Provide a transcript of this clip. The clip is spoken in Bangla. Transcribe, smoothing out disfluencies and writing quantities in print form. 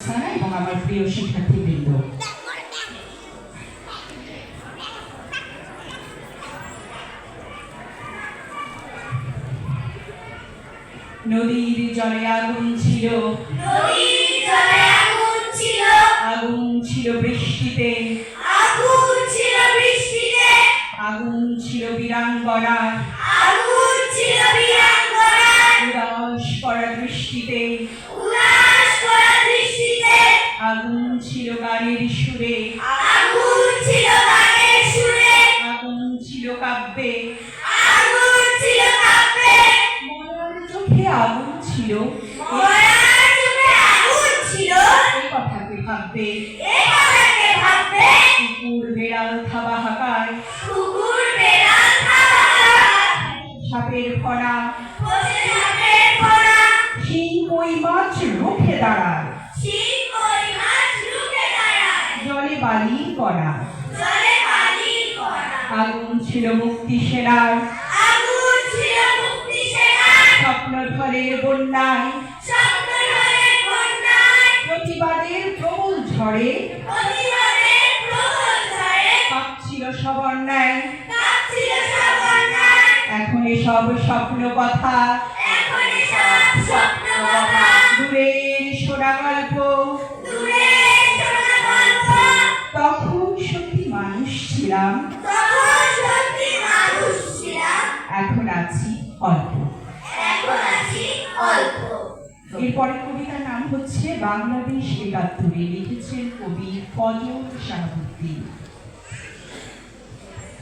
এবং আমার প্রিয় শিক্ষার্থীবৃন্দ, নদীর জলে আগুন ছিল, আগুন ছিল বৃষ্টিতে, আগুন ছিল বীরাঙ্গনা, উদাস করা দৃষ্টিতে, আগুন ছিল গানের সুরে, আগুন ছিল কাব্যে, মরার চোখে আগুন ছিল, এই কথাকে ভাববে, কুকুর বেড়াল থাবা হাকার, সাপের ফনা, শিং কই মাছ রুখে দাঁড়ায়, জলে বালির কণা, আগুন ছিল মুক্তি সেনার, স্বপ্ন ঝড়ের বন্যায়, প্রতিবাদের প্রবল ঝড়ে কাঁপছিল সব অন্যায়। এখন এসব স্বপ্ন কথা, দূরের শোনা গল্প, তখন সত্যি মানুষ ছিলাম, এখন আছি অল্প। এরপরে কবিতার নাম হচ্ছে বাংলাদেশ ৭১, লিখেছেন কবি ফজল শাহাবুদ্দিন।